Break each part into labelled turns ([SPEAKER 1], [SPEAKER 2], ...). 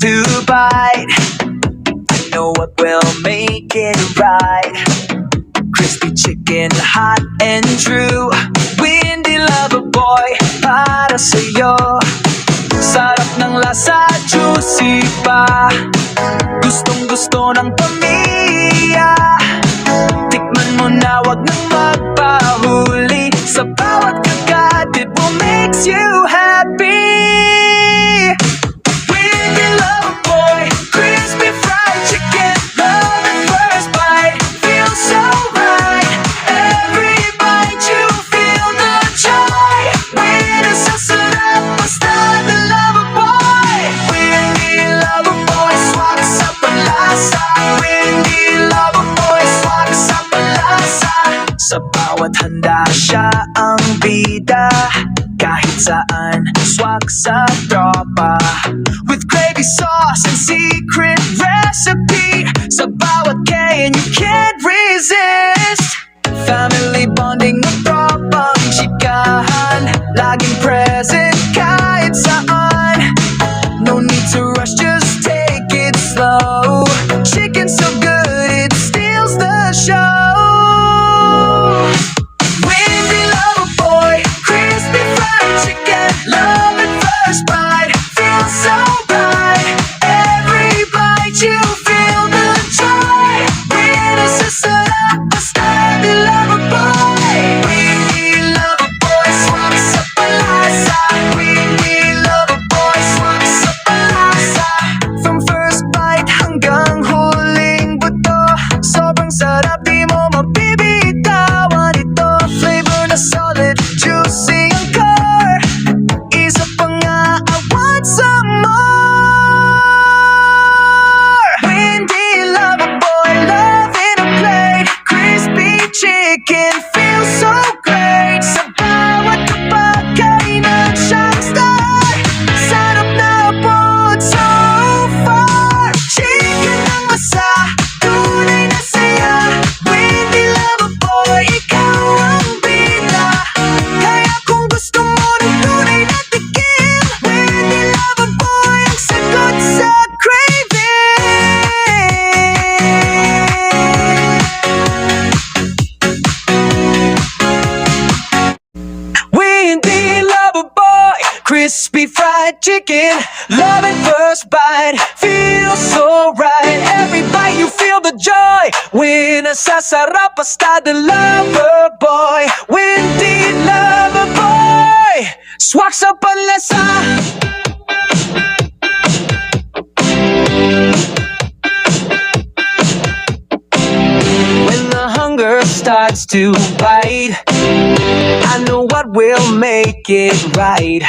[SPEAKER 1] to bite. I know what will make it right. Crispy chicken, hot and true. Windy Lover Boy, para sa'yo. Sarap ng lasa, juicy pa. Gustong gusto ng pamilya. Tikman mo na, wag nang magpahuli. Sa bawat kagat, it will makes you happy. Windy Lover Boy, crispy fried chicken. Love at first bite, feels so right. Every bite you feel the joy. When it's so sarap, basta the Lover Boy. Windy Lover Boy, swak sa panlasa. Windy Lover Boy, swak sa panlasa. Sa bawat handa siya ang bida. Kahit saan, swak sa tropa. With gravy sauce and secret recipe. Sa bawat kain, you can't resist. Family bonding ng tropang chikahan. Laging present kahit saan. No need to rush, just take it slow. Chicken so good, it steals the show. Windy Lover Boy, crispy fried chicken. Love at first bite, feels so right. Every bite you feel the joy. When it's a sarap, basta the Lover Boy. Windy Lover Boy, swak sa panlasa. Windy Lover Boy, swak sa panlasa. From first bite hanggang huling buto, sobrang sarap, di mo mabibitawan ito. Flavor na solid, juicy ang core. Isa pa nga, I want some more. Windy Lover Boy, love in a plate. Crispy chicken feels so great. Sa bawat kapagkainan siyang star. Sarap na abot so far. Chicken ng masa, tunay na saya. Windy Lover Boy, ikaw ang bida. Kaya kung gusto mo ng tunay na tikim, Windy Lover Boy ang sagot sa craving. Windy Lover Boy, crispy fried chicken. Love at first bite, feels so right. Every bite you feel the joy. When nasasarap, basta the Lover Boy. Windy Lover Boy, swak sa panlasa. When the hunger starts to bite, I know what will make it right.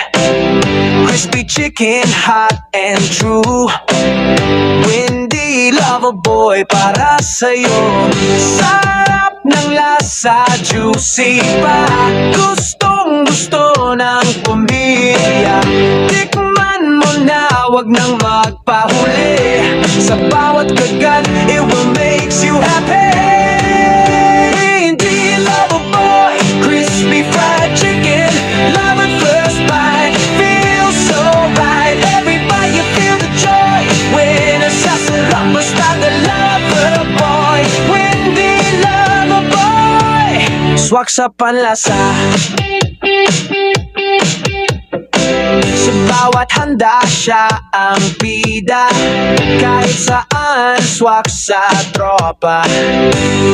[SPEAKER 1] Crispy chicken, hot and true. Windy Lover Boy, para sa'yo. Sarap ng lasa, juicy pa. Gustong gusto ng pamilya. Tikman mo na, wag nang magpahuli. Sa bawat kagat, it will makes you happy. Windy Lover Boy, crispy fried chicken. Love at first bite, feels so right. Every bite you feel the joy. When nasasarap, basta the Lover Boy. Windy Lover Boy, swak sa panlasa. Sa bawat handa siya ang bida. Kahit saan, swak sa tropa.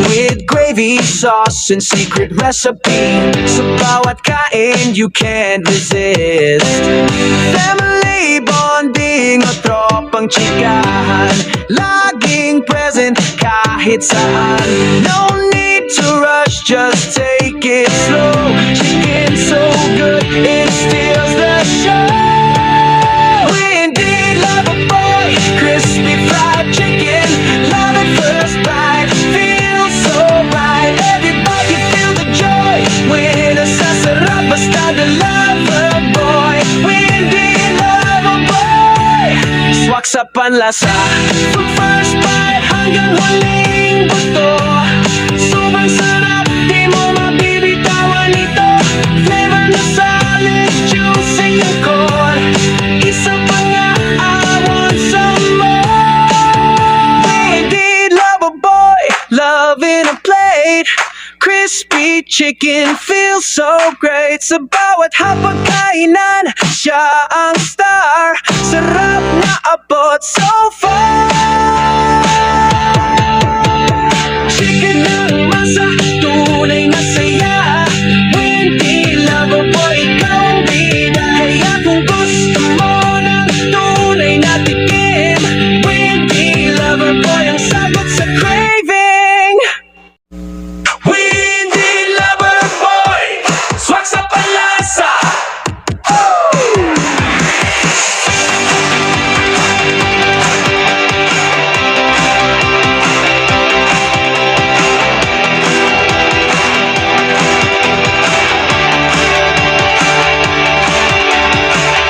[SPEAKER 1] With gravy sauce and secret recipe. Sa bawat kain, you can't resist. Family bonding o tropang chikahan. Laging present kahit saan. No need to rush, just take it slow. Chicken so good, it steals the show. Windy Lover Boy, crispy fried chicken. Love at first bite, feels so right. Every bite you feel the joy. When nasasarap, basta the Lover Boy. Windy Lover Boy, swak sa panlasa. From first bite hanggang huling buto, sobrang sarap, di mo mabibitawan ito. Flavor na solid, juicy ang core. Isa pa nga, I want some love in a plate. Crispy chicken feels so great. Sa bawat hapagkainan, siya ang star. Sarap na abot so far. Chicken ng masa, tunay na saya. Windy lover boy, ikaw ang bida. Kaya kung gusto mo ng tunay na tikim, Windy lover boy ang sagot sa craving. Windy lover boy, swak sa palasa.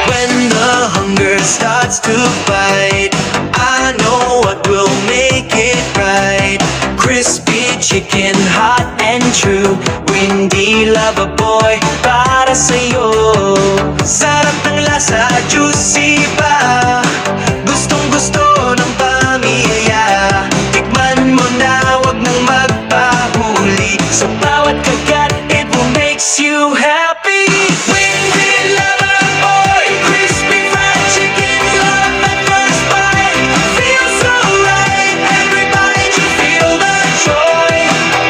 [SPEAKER 1] When the hunger starts to bite, I know what will make it right. Crispy chicken, hot and true. Windy lover boy, para sa'yo. Sarap ng lasa, juicy pa. Gustong gusto ng pamilya. Tikman mo na, wag nang magpahuli. Sa bawat kagat, it will makes you happy. Windy lover boy, crispy fried chicken, love at first bite. Feels so right, every bite you feel the joy.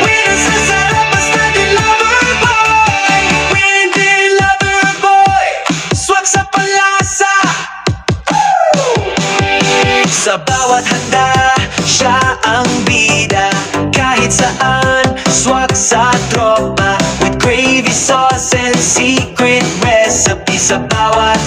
[SPEAKER 1] Winner sa sarap, basta di lover boy. Windy lover boy, swak sa palasa. Sa bawat handa, siya ang bida. Kahit saan, swak sa tropa. With gravy sauce and secret recipe. Sa bawat